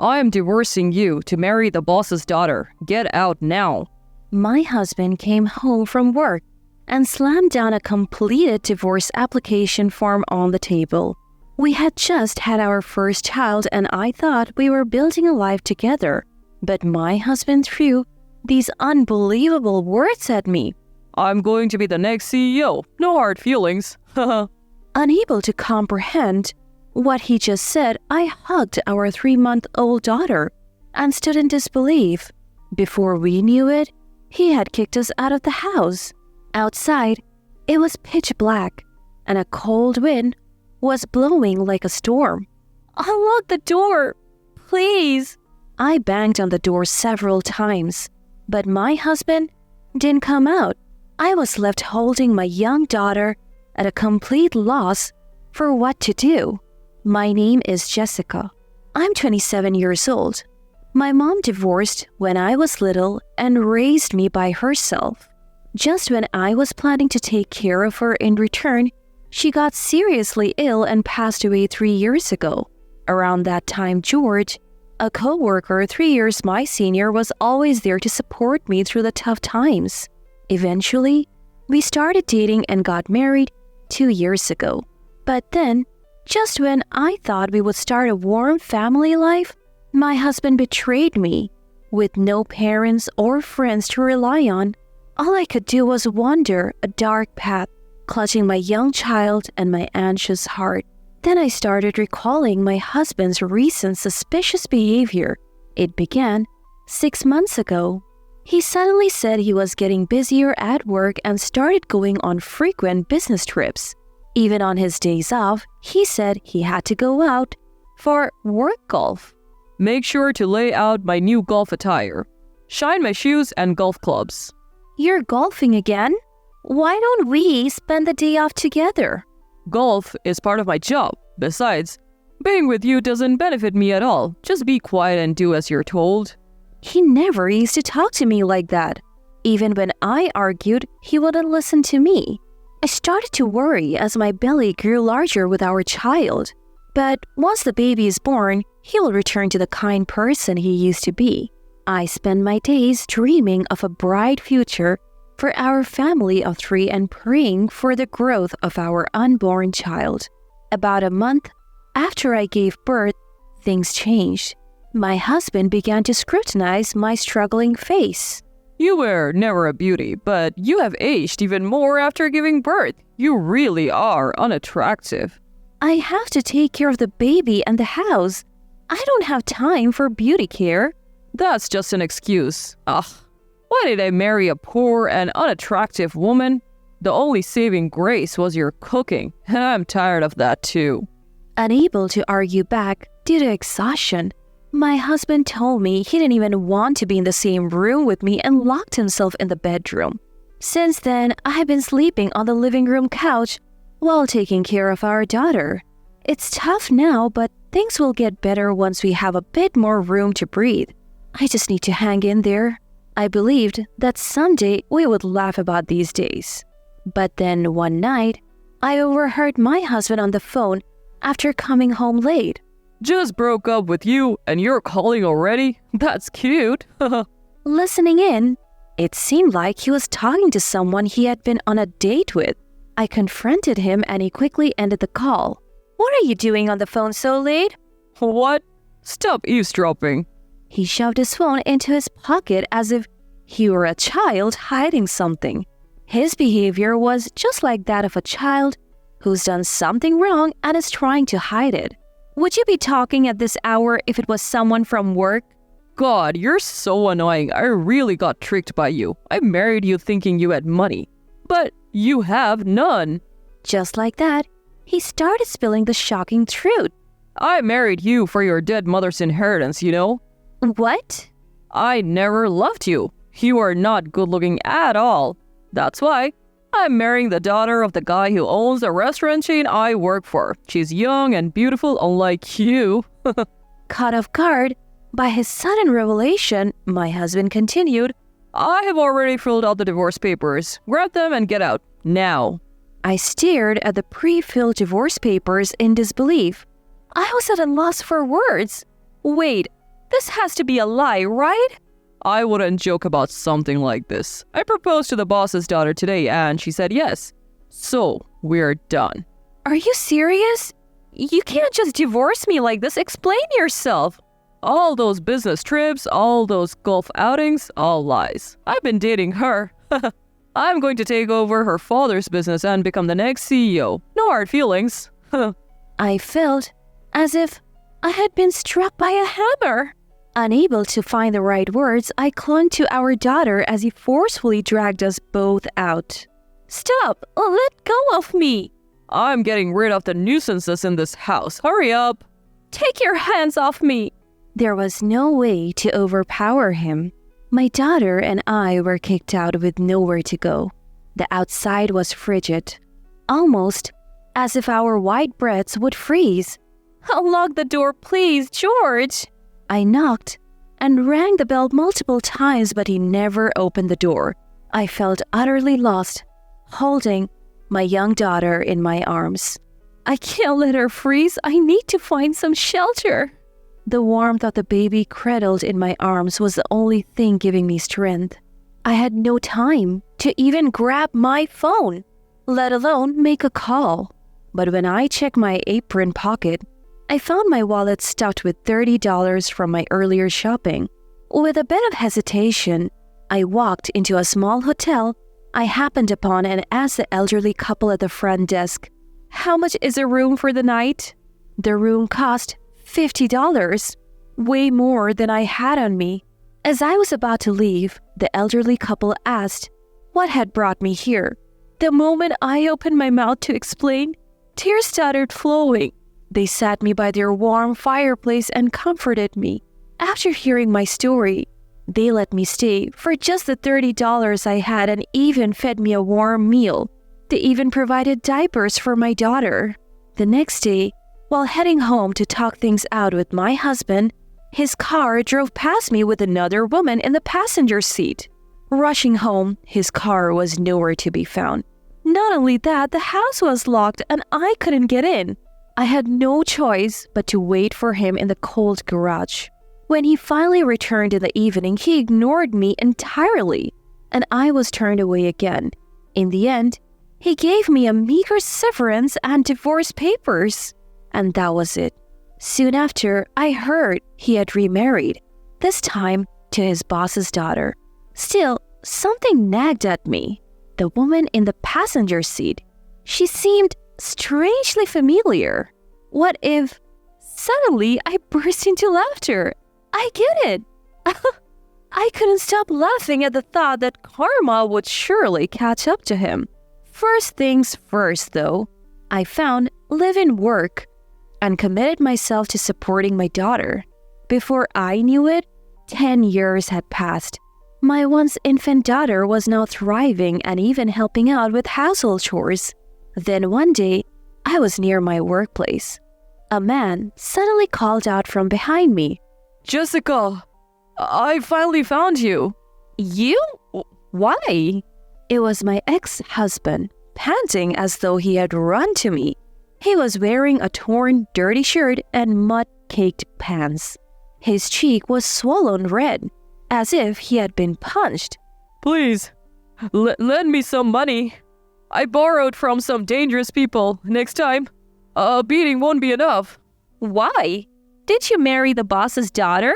I am divorcing you to marry the boss's daughter. Get out now. My husband came home from work and slammed down a completed divorce application form on the table. We had just had our first child and I thought we were building a life together. But my husband threw these unbelievable words at me. I'm going to be the next CEO. No hard feelings. Unable to comprehend what he just said, I hugged our 3-month-old daughter and stood in disbelief. Before we knew it, he had kicked us out of the house. Outside, it was pitch black, and a cold wind was blowing like a storm. Unlock the door, please. I banged on the door several times, but my husband didn't come out. I was left holding my young daughter at a complete loss for what to do. My name is Jessica. I'm 27 years old. My mom divorced when I was little and raised me by herself. Just when I was planning to take care of her in return, she got seriously ill and passed away 3 years ago. Around that time, George, a co-worker 3 years my senior, was always there to support me through the tough times. Eventually, we started dating and got married 2 years ago. But then, just when I thought we would start a warm family life, my husband betrayed me. With no parents or friends to rely on, all I could do was wander a dark path, clutching my young child and my anxious heart. Then I started recalling my husband's recent suspicious behavior. It began 6 months ago. He suddenly said he was getting busier at work and started going on frequent business trips. Even on his days off, he said he had to go out for work golf. Make sure to lay out my new golf attire. Shine my shoes and golf clubs. You're golfing again? Why don't we spend the day off together? Golf is part of my job. Besides, being with you doesn't benefit me at all. Just be quiet and do as you're told. He never used to talk to me like that. Even when I argued, he wouldn't listen to me. I started to worry as my belly grew larger with our child. But once the baby is born, he will return to the kind person he used to be. I spend my days dreaming of a bright future for our family of 3 and praying for the growth of our unborn child. About a month after I gave birth, things changed. My husband began to scrutinize my struggling face. You were never a beauty, but you have aged even more after giving birth. You really are unattractive. I have to take care of the baby and the house. I don't have time for beauty care. That's just an excuse. Ugh. Why did I marry a poor and unattractive woman? The only saving grace was your cooking, and I'm tired of that too. Unable to argue back due to exhaustion, my husband told me he didn't even want to be in the same room with me and locked himself in the bedroom. Since then, I have been sleeping on the living room couch while taking care of our daughter. It's tough now, but things will get better once we have a bit more room to breathe. I just need to hang in there. I believed that someday we would laugh about these days. But then one night, I overheard my husband on the phone after coming home late. Just broke up with you and you're calling already? That's cute. Listening in, it seemed like he was talking to someone he had been on a date with. I confronted him and he quickly ended the call. What are you doing on the phone so late? What? Stop eavesdropping. He shoved his phone into his pocket as if he were a child hiding something. His behavior was just like that of a child who's done something wrong and is trying to hide it. Would you be talking at this hour if it was someone from work? God, you're so annoying. I really got tricked by you. I married you thinking you had money. But you have none. Just like that, he started spilling the shocking truth. I married you for your dead mother's inheritance, you know? What? I never loved you. You are not good looking at all. That's why I'm marrying the daughter of the guy who owns the restaurant chain I work for. She's young and beautiful, unlike you. Caught off guard by his sudden revelation, my husband continued, I have already filled out the divorce papers. Grab them and get out. Now. I stared at the pre-filled divorce papers in disbelief. I was at a loss for words. Wait, This has to be a lie, right? I wouldn't joke about something like this. I proposed to the boss's daughter today and she said yes. So, we're done. Are you serious? You can't just divorce me like this. Explain yourself. All those business trips, all those golf outings, all lies. I've been dating her. I'm going to take over her father's business and become the next CEO. No hard feelings. I felt as if I had been struck by a hammer. Unable to find the right words, I clung to our daughter as he forcefully dragged us both out. Stop! Let go of me! I'm getting rid of the nuisances in this house. Hurry up! Take your hands off me! There was no way to overpower him. My daughter and I were kicked out with nowhere to go. The outside was frigid, almost as if our white breaths would freeze. Unlock the door, please, George! I knocked and rang the bell multiple times, but he never opened the door. I felt utterly lost, holding my young daughter in my arms. I can't let her freeze. I need to find some shelter. The warmth of the baby cradled in my arms was the only thing giving me strength. I had no time to even grab my phone, let alone make a call. But when I checked my apron pocket, I found my wallet stuffed with $30 from my earlier shopping. With a bit of hesitation, I walked into a small hotel I happened upon and asked the elderly couple at the front desk, "How much is a room for the night?" The room cost $50, way more than I had on me. As I was about to leave, the elderly couple asked what had brought me here. The moment I opened my mouth to explain, tears started flowing. They sat me by their warm fireplace and comforted me. After hearing my story, they let me stay for just the $30 I had and even fed me a warm meal. They even provided diapers for my daughter. The next day, while heading home to talk things out with my husband, his car drove past me with another woman in the passenger seat. Rushing home, his car was nowhere to be found. Not only that, the house was locked and I couldn't get in. I had no choice but to wait for him in the cold garage. When he finally returned in the evening, he ignored me entirely, and I was turned away again. In the end, he gave me a meager severance and divorce papers. And that was it. Soon after, I heard he had remarried, this time to his boss's daughter. Still, something nagged at me. The woman in the passenger seat. She seemed strangely familiar. What if... Suddenly, I burst into laughter. I get it. I couldn't stop laughing at the thought that karma would surely catch up to him. First things first, though, I found live-in work and committed myself to supporting my daughter. Before I knew it, 10 years had passed. My once infant daughter was now thriving and even helping out with household chores. Then one day, I was near my workplace. A man suddenly called out from behind me. "Jessica, I finally found you." "You? Why?" It was my ex-husband, panting as though he had run to me. He was wearing a torn, dirty shirt and mud-caked pants. His cheek was swollen red, as if he had been punched. "Please, lend me some money. I borrowed from some dangerous people. Next time, a beating won't be enough." "Why? Did you marry the boss's daughter?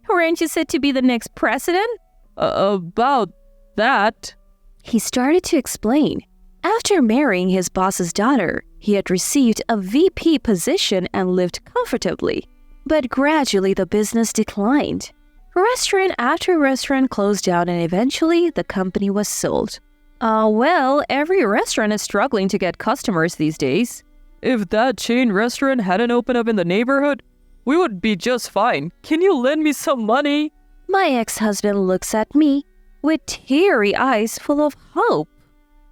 Weren't you said to be the next president?" About that." He started to explain. After marrying his boss's daughter, he had received a VP position and lived comfortably. But gradually the business declined. Restaurant after restaurant closed down and eventually the company was sold. Well, every restaurant is struggling to get customers these days. If that chain restaurant hadn't opened up in the neighborhood, we would be just fine. Can you lend me some money? My ex-husband looks at me with teary eyes full of hope.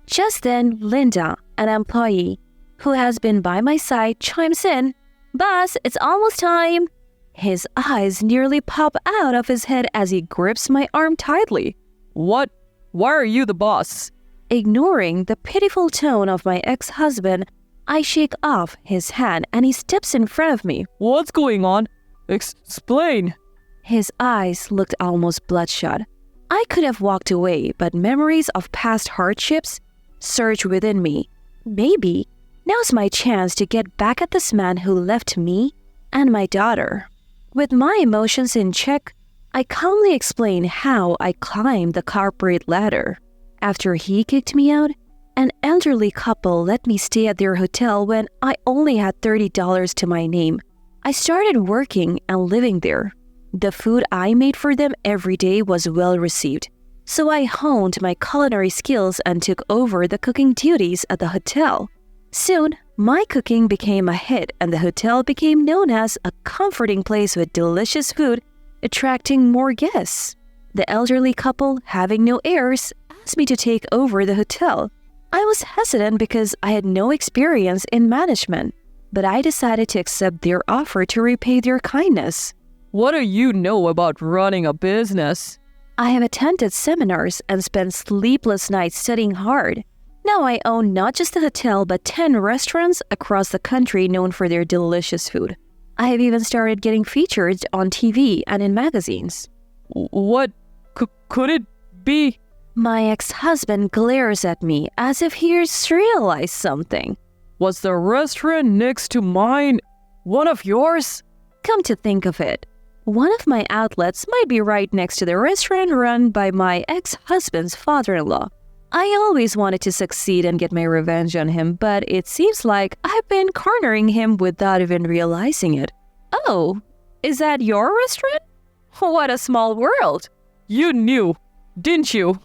Just then, Linda, an employee who has been by my side, chimes in. "Boss, it's almost time." His eyes nearly pop out of his head as he grips my arm tightly. "What? Why are you the boss?" Ignoring the pitiful tone of my ex-husband, I shake off his hand and he steps in front of me. "What's going on? Explain." His eyes looked almost bloodshot. I could have walked away, but memories of past hardships surged within me. Maybe now's my chance to get back at this man who left me and my daughter. With my emotions in check, I calmly explained how I climbed the corporate ladder. After he kicked me out, an elderly couple let me stay at their hotel when I only had $30 to my name. I started working and living there. The food I made for them every day was well received, so I honed my culinary skills and took over the cooking duties at the hotel. Soon, my cooking became a hit and the hotel became known as a comforting place with delicious food, attracting more guests. The elderly couple, having no heirs, asked me to take over the hotel. I was hesitant because I had no experience in management, but I decided to accept their offer to repay their kindness. What do you know about running a business? I have attended seminars and spent sleepless nights studying hard. Now I own not just the hotel but 10 restaurants across the country known for their delicious food. I have even started getting featured on TV and in magazines. What could it be? My ex-husband glares at me as if he's realized something. Was the restaurant next to mine one of yours? Come to think of it, one of my outlets might be right next to the restaurant run by my ex-husband's father-in-law. I always wanted to succeed and get my revenge on him, but it seems like I've been cornering him without even realizing it. Oh, is that your restaurant? What a small world. You knew, didn't you?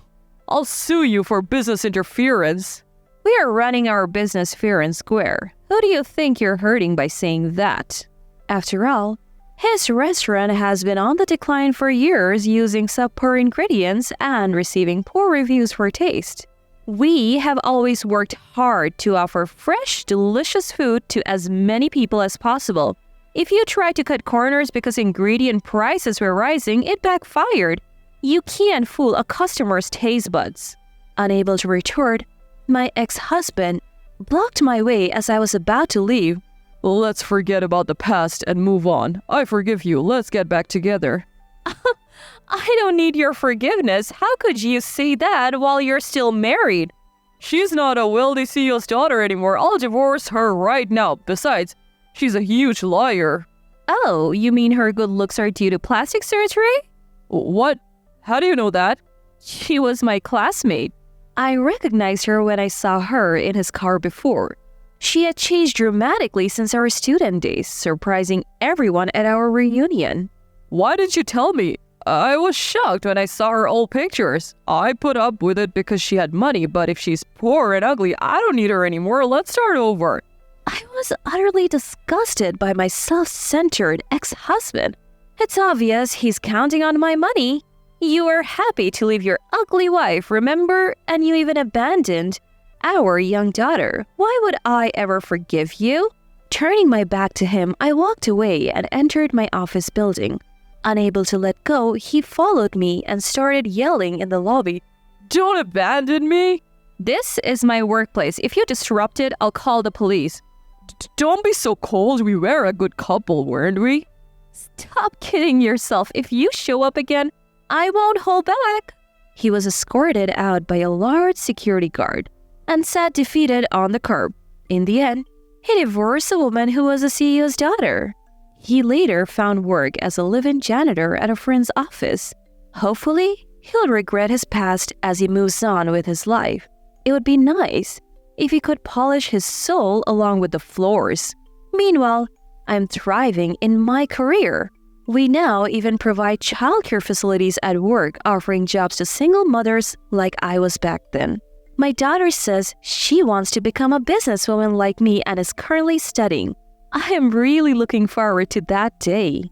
I'll sue you for business interference. We are running our business fair and square. Who do you think you're hurting by saying that? After all, his restaurant has been on the decline for years, using subpar ingredients and receiving poor reviews for taste. We have always worked hard to offer fresh, delicious food to as many people as possible. If you try to cut corners because ingredient prices were rising, it backfired. You can't fool a customer's taste buds. Unable to retort, my ex-husband blocked my way as I was about to leave. Let's forget about the past and move on. I forgive you. Let's get back together. I don't need your forgiveness. How could you say that while you're still married? She's not a wealthy CEO's daughter anymore. I'll divorce her right now. Besides, she's a huge liar. Oh, you mean her good looks are due to plastic surgery? What? How do you know that? She was my classmate. I recognized her when I saw her in his car before. She had changed dramatically since our student days, surprising everyone at our reunion. Why didn't you tell me? I was shocked when I saw her old pictures. I put up with it because she had money, but if she's poor and ugly, I don't need her anymore. Let's start over. I was utterly disgusted by my self-centered ex-husband. It's obvious he's counting on my money. You were happy to leave your ugly wife, remember? And you even abandoned our young daughter. Why would I ever forgive you? Turning my back to him, I walked away and entered my office building. Unable to let go, he followed me and started yelling in the lobby. Don't abandon me! This is my workplace. If you disrupt it, I'll call the police. Don't be so cold. We were a good couple, weren't we? Stop kidding yourself. If you show up again, I won't hold back. He was escorted out by a large security guard and sat defeated on the curb. In the end, he divorced a woman who was a CEO's daughter. He later found work as a live-in janitor at a friend's office. Hopefully, he'll regret his past as he moves on with his life. It would be nice if he could polish his soul along with the floors. Meanwhile, I'm thriving in my career. We now even provide childcare facilities at work, offering jobs to single mothers like I was back then. My daughter says she wants to become a businesswoman like me and is currently studying. I am really looking forward to that day.